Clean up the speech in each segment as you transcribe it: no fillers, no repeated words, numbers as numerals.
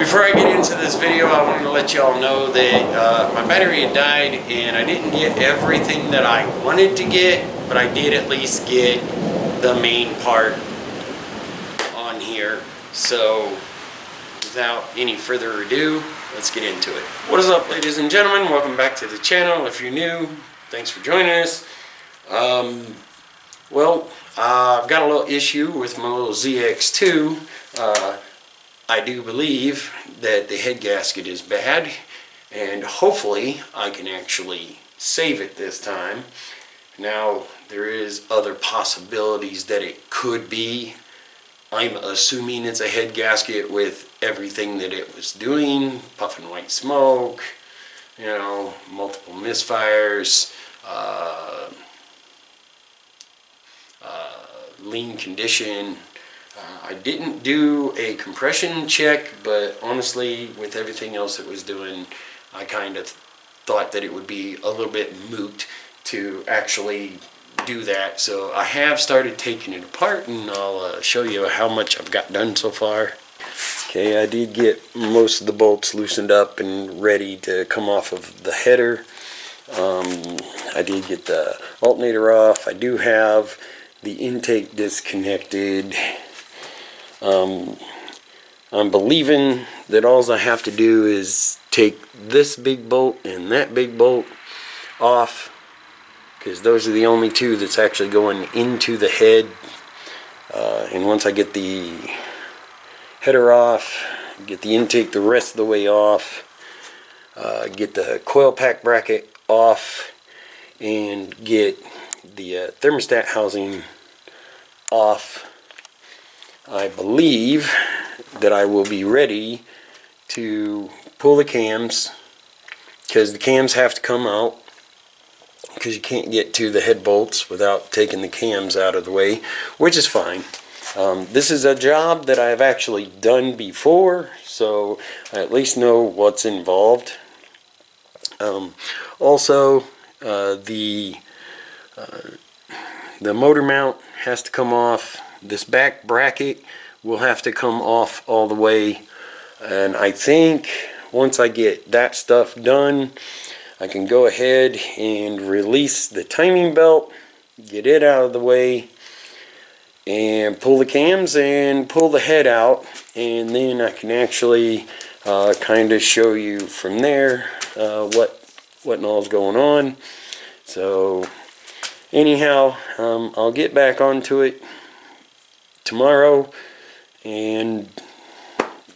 Before I get into this video, I wanted to let y'all know that my battery had died and I didn't get everything that I wanted to get, but I did at least get the main part on here. So without any further ado, let's get into it. What is up, ladies and gentlemen? Welcome back to the channel. If you're new, thanks for joining us. I've got a little issue with my little ZX2. I do believe that the head gasket is bad, and hopefully I can actually save it this time. Now, there is other possibilities that it could be. I'm assuming it's a head gasket with everything that it was doing, puffing white smoke, you know, multiple misfires, lean condition. I didn't do a compression check, but honestly, with everything else it was doing, I kind of thought that it would be a little bit moot to actually do that. So I have started taking it apart, and I'll show you how much I've got done so far. Okay, I did get most of the bolts loosened up and ready to come off of the header. I did get the alternator off. I do have the intake disconnected. I'm believing that all I have to do is take this big bolt and that big bolt off, because those are the only two that's actually going into the head. And once I get the header off, get the intake the rest of the way off, get the coil pack bracket off, and get the thermostat housing off, I believe that I will be ready to pull the cams, because the cams have to come out, because you can't get to the head bolts without taking the cams out of the way, which is fine. This is a job that I've actually done before, so I at least know what's involved. Also, the motor mount has to come off. This back bracket will have to come off all the way, and I think once I get that stuff done, I can go ahead and release the timing belt, get it out of the way, and pull the cams and pull the head out, and then I can actually kind of show you from there what and all's going on. So anyhow, I'll get back onto it tomorrow, and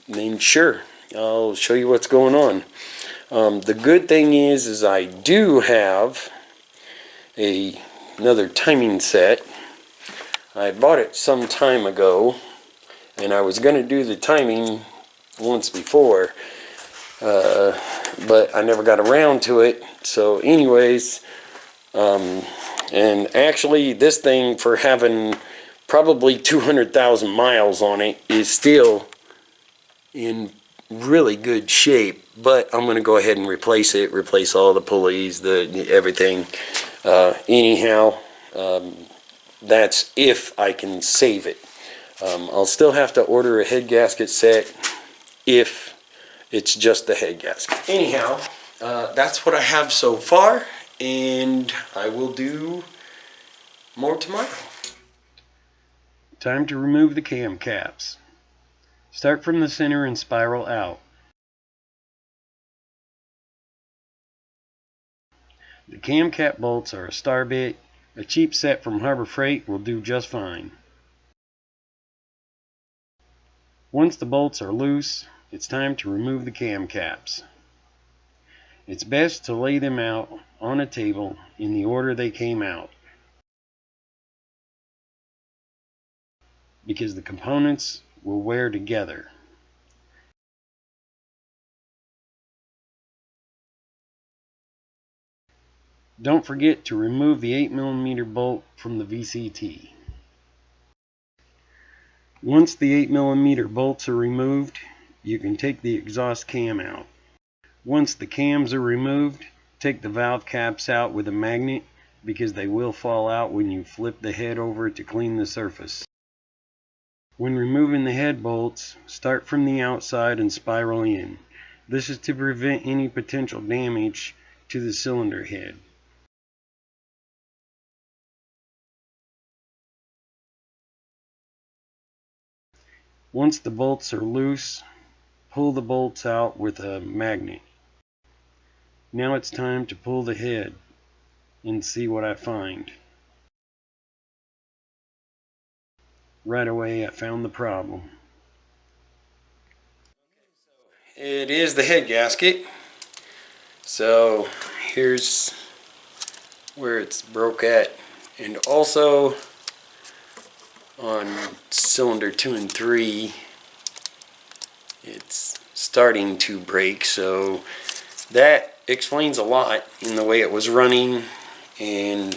then sure, I'll show you what's going on. The good thing is I do have another timing set. I bought it some time ago, and I was going to do the timing once before, but I never got around to it. So anyways, and actually this thing, for having probably 200,000 miles on it, is still in really good shape, but I'm going to go ahead and replace it, replace all the pulleys, everything. Anyhow, that's if I can save it. I'll still have to order a head gasket set if it's just the head gasket. Anyhow, that's what I have so far, and I will do more tomorrow. Time to remove the cam caps. Start from the center and spiral out. The cam cap bolts are a star bit. A cheap set from Harbor Freight will do just fine. Once the bolts are loose, it's time to remove the cam caps. It's best to lay them out on a table in the order they came out, because the components will wear together. Don't forget to remove the 8mm bolt from the VCT. Once the 8mm bolts are removed, you can take the exhaust cam out. Once the cams are removed, take the valve caps out with a magnet, because they will fall out when you flip the head over to clean the surface. When removing the head bolts, start from the outside and spiral in. This is to prevent any potential damage to the cylinder head. Once the bolts are loose, pull the bolts out with a magnet. Now it's time to pull the head and see what I find. Right away I found the problem. It is the head gasket. So here's where it's broke at, and also on cylinder 2 and 3 it's starting to break, so that explains a lot in the way it was running and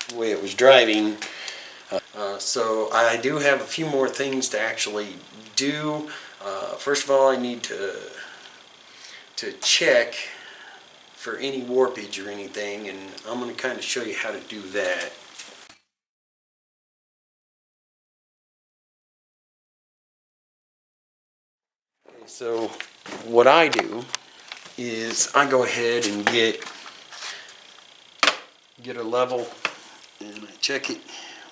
the way it was driving. So I do have a few more things to actually do. First of all, I need to check for any warpage or anything, and I'm going to kind of show you how to do that. Okay, so what I do is I go ahead and get a level, and I check it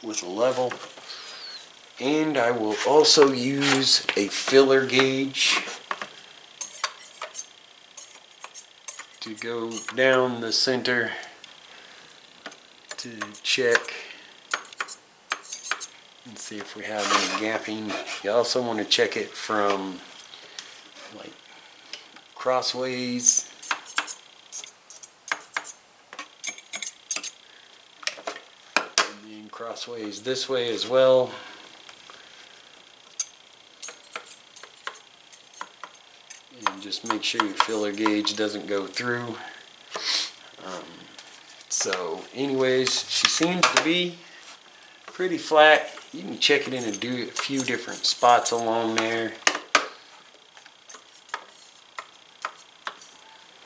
with a level, and I will also use a filler gauge to go down the center to check and see if we have any gapping. You also want to check it from like crossways, and then crossways this way as well. And just make sure your filler gauge doesn't go through. So anyways, she seems to be pretty flat. You can check it in and do a few different spots along there.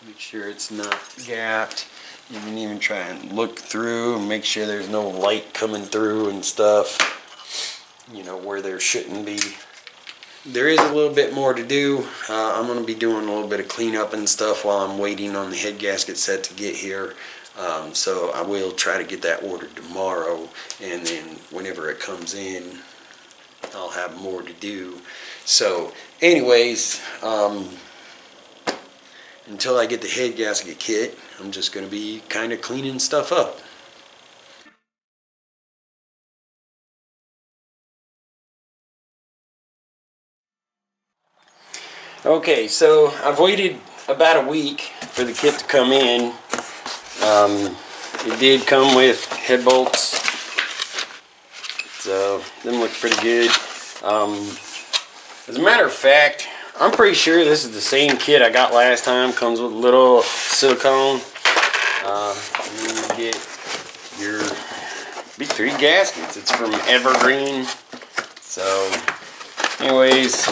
Make sure it's not gapped. You can even try and look through and make sure there's no light coming through and stuff, you know, where there shouldn't be. There is a little bit more to do. I'm going to be doing a little bit of cleanup and stuff while I'm waiting on the head gasket set to get here. So I will try to get that ordered tomorrow, and then whenever it comes in, I'll have more to do. So anyways, until I get the head gasket kit, I'm just going to be kind of cleaning stuff up. Okay, so I've waited about a week for the kit to come in. It did come with head bolts, so them look pretty good. As a matter of fact, I'm pretty sure this is the same kit I got last time. Comes with a little silicone. And then you get your big 3 gaskets. It's from Evergreen. So, anyways,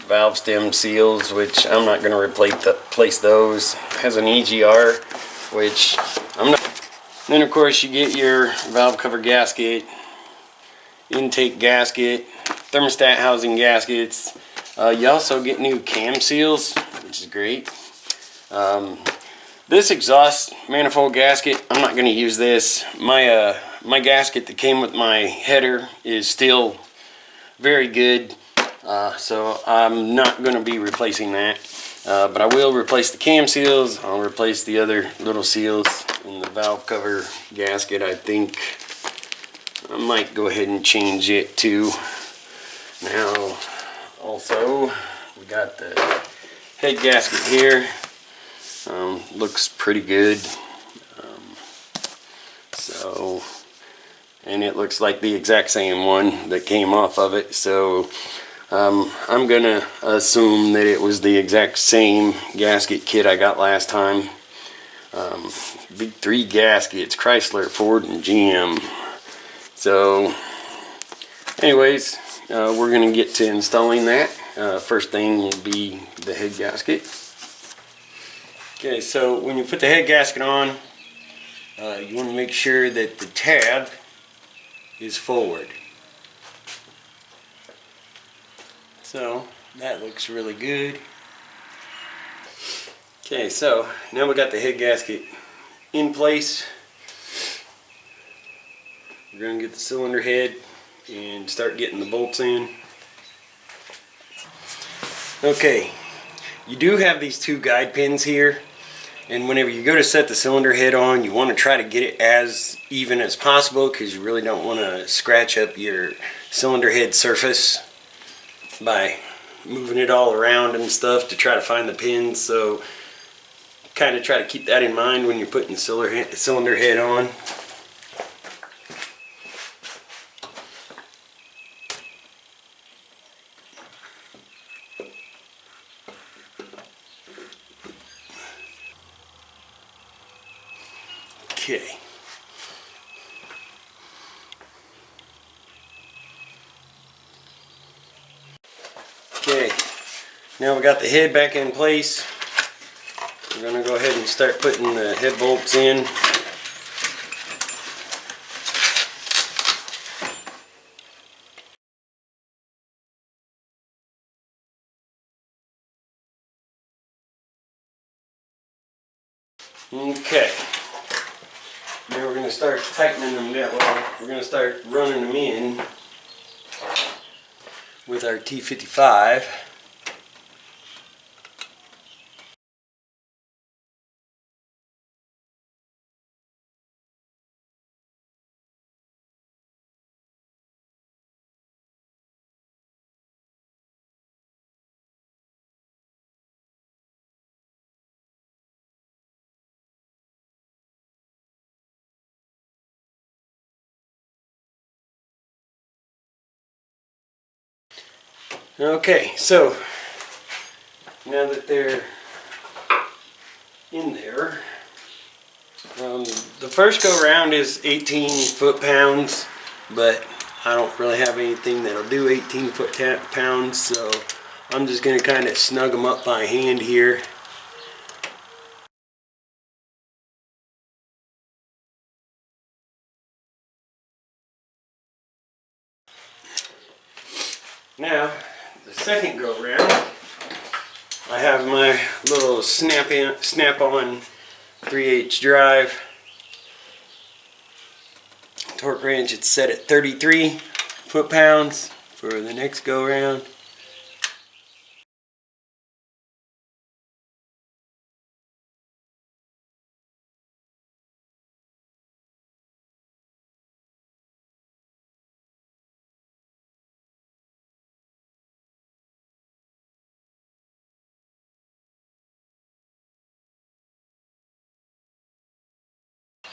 valve stem seals, which I'm not going to replace those. Has an EGR, which I'm not. Then of course you get your valve cover gasket, intake gasket, thermostat housing gaskets. You also get new cam seals, which is great. This exhaust manifold gasket, I'm not going to use this. My gasket that came with my header is still very good. So I'm not going to be replacing that, but I will replace the cam seals. I'll replace the other little seals in the valve cover gasket. I think I might go ahead and change it too. Now also we got the head gasket here. Looks pretty good. And it looks like the exact same one that came off of it, so I'm gonna assume that it was the exact same gasket kit I got last time. Big 3 gaskets, Chrysler, Ford, and GM. So anyways, we're gonna get to installing that. First thing will be the head gasket. Okay, so when you put the head gasket on, you want to make sure that the tab is forward. So that looks really good. Okay, so now we got the head gasket in place. We're going to get the cylinder head and start getting the bolts in. Okay, you do have these two guide pins here, and whenever you go to set the cylinder head on, you want to try to get it as even as possible because you really don't want to scratch up your cylinder head surface by moving it all around and stuff to try to find the pins. So kind of try to keep that in mind when you're putting the cylinder head on. Okay. Okay, now we got the head back in place. We're going to go ahead and start putting the head bolts in. Okay, now we're going to start tightening them down. Well, we're going to start running them in with our T55. Okay, so now that they're in there, the first go round is 18 foot-pounds, but I don't really have anything that'll do 18 foot-pounds, so I'm just going to kind of snug them up by hand here. Now, the second go round, I have my little snap-on 3/8 drive. Torque wrench, it's set at 33 foot-pounds for the next go round.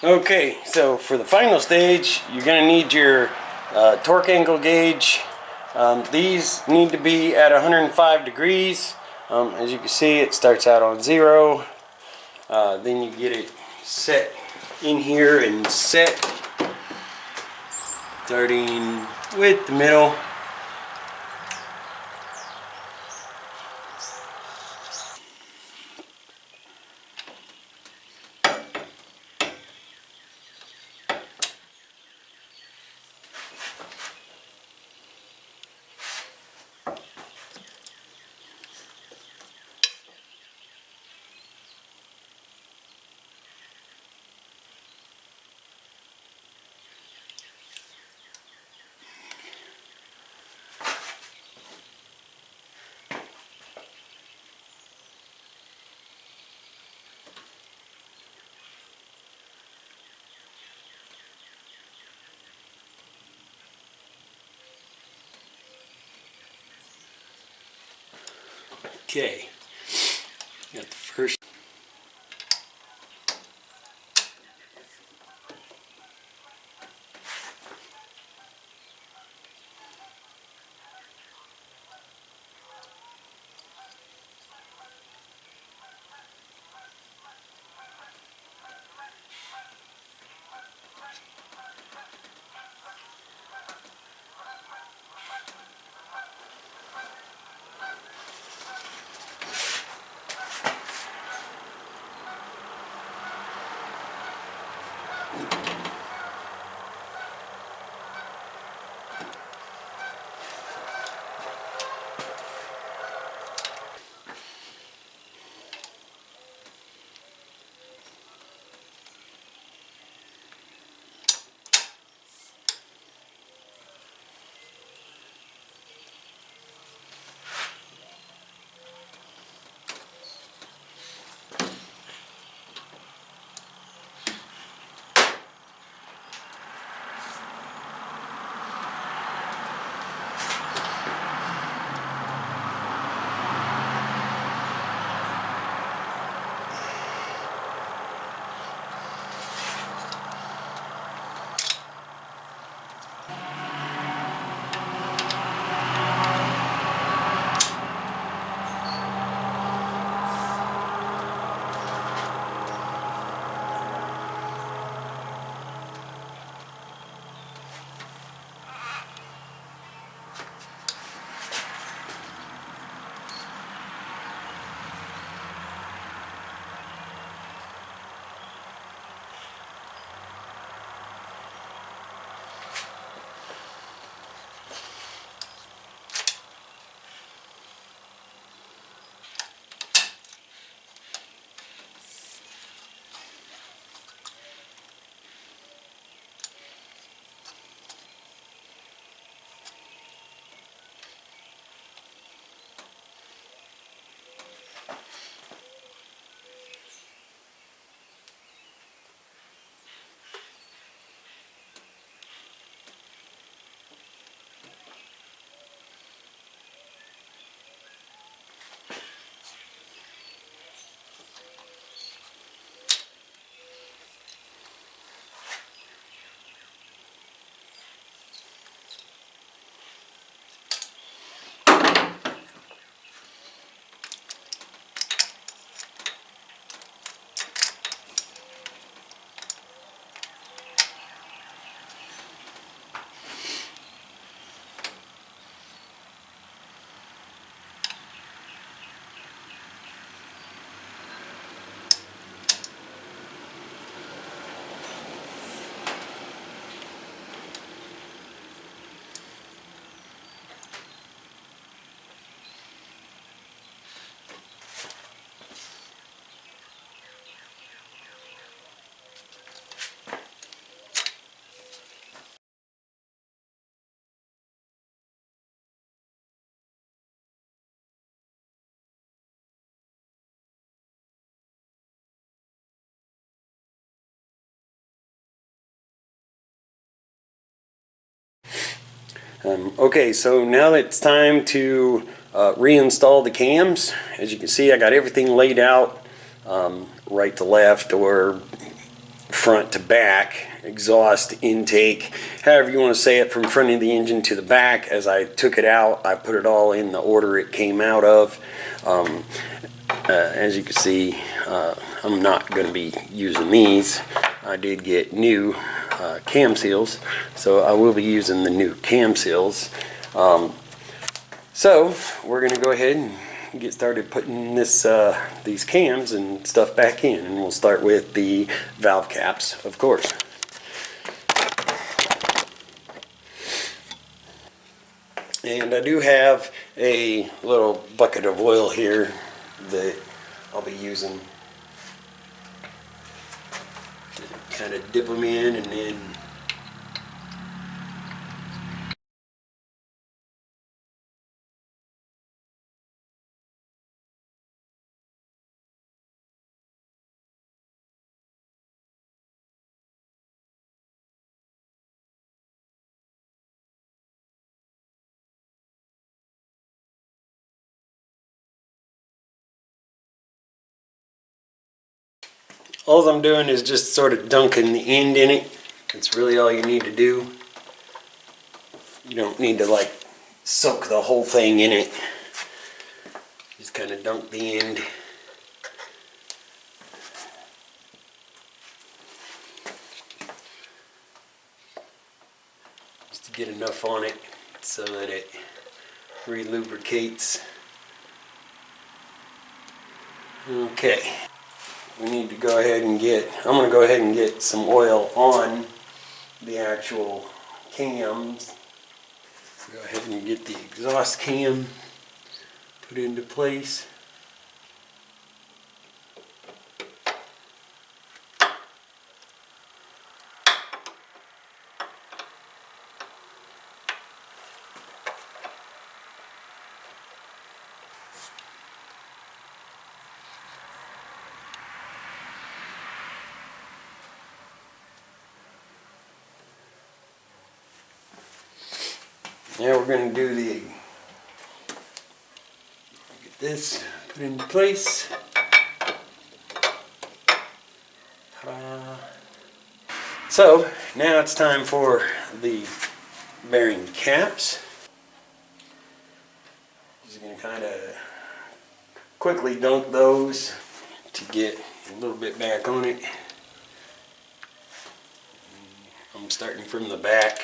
Okay, so for the final stage, you're going to need your torque angle gauge. These need to be at 105 degrees. As you can see, it starts out on 0. Then you get it set in here and set, starting with the middle. Okay, got the first. Okay, so now it's time to reinstall the cams. As you can see, I got everything laid out, right to left or front to back, exhaust, intake, however you want to say it, from front of the engine to the back. As I took it out, I put it all in the order it came out of. As you can see, I'm not going to be using these. I did get new cam seals, so I will be using the new cam seals. So we're going to go ahead and get started putting these cams and stuff back in, and we'll start with the valve caps, of course. And I do have a little bucket of oil here that I'll be using to kind of dip them in, and then all I'm doing is just sort of dunking the end in it. That's really all you need to do. You don't need to like soak the whole thing in it. Just kind of dunk the end. Just to get enough on it so that it re-lubricates. Okay. We need to go ahead and I'm going to go ahead and get some oil on the actual cams. Go ahead and get the exhaust cam put into place. Now we're going to do get this put into place. So now it's time for the bearing caps. Just going to kind of quickly dunk those to get a little bit back on it. I'm starting from the back.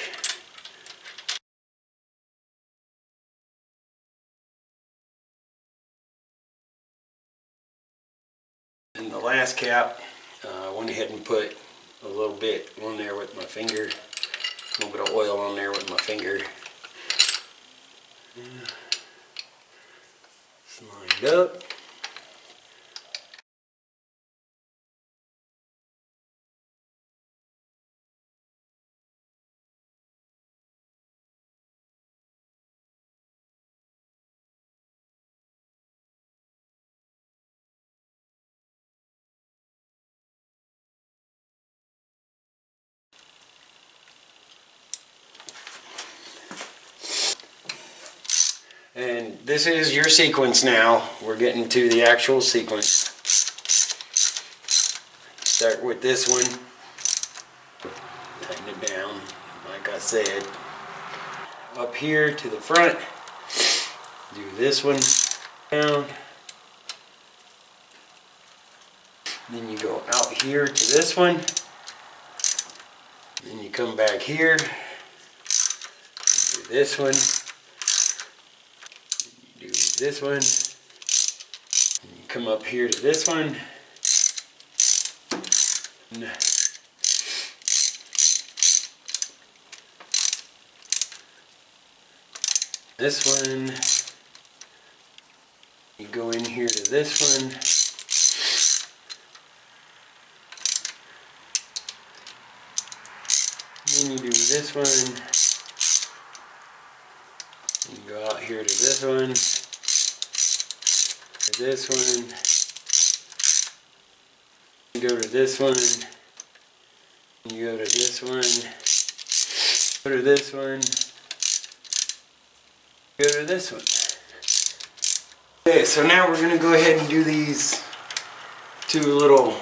And the last cap, I went ahead and put a little bit on there with my finger. A little bit of oil on there with my finger. It's lined up. And this is your sequence now. We're getting to the actual sequence. Start with this one. Tighten it down, like I said. Up here to the front. Do this one down. Then you go out here to this one. Then you come back here. Do this one. Do this one. And you come up here to this one. And this one. You go in here to this one. Then you do this one. You go out here to this one. To this one. You go to this one. You go to this one. Go to this one. Go to this one. Okay, so now we're going to go ahead and do these two little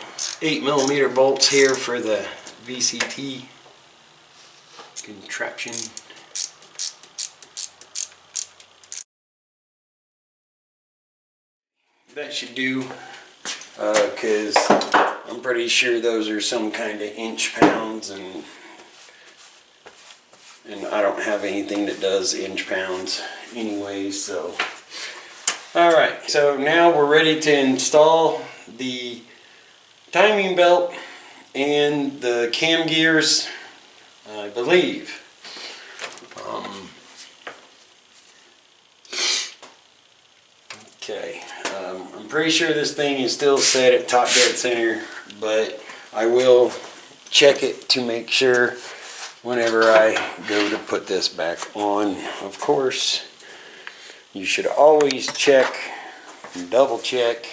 8mm bolts here for the VCT contraption. That should do, because I'm pretty sure those are some kind of inch pounds, and I don't have anything that does inch pounds anyways, so. Alright, so now we're ready to install the timing belt and the cam gears, I believe. Okay, I'm pretty sure this thing is still set at top dead center, but I will check it to make sure whenever I go to put this back on. Of course, you should always check, double check.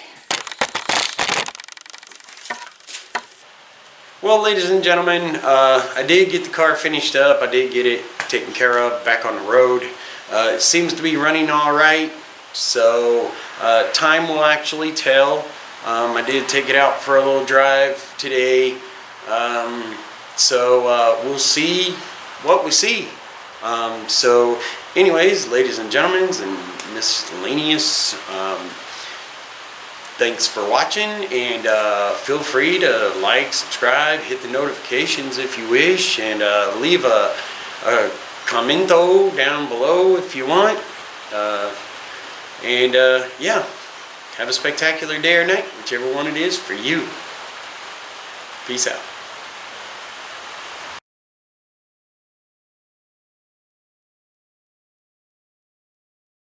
Well, ladies and gentlemen, I did get the car finished up. I did get it taken care of, back on the road. It seems to be running all right, so time will actually tell. I did take it out for a little drive today, so we'll see what we see. So anyways, ladies and gentlemen and miscellaneous, thanks for watching, and feel free to like, subscribe, hit the notifications if you wish, and leave a commento down below if you want. Yeah, have a spectacular day or night, whichever one it is for you. Peace out.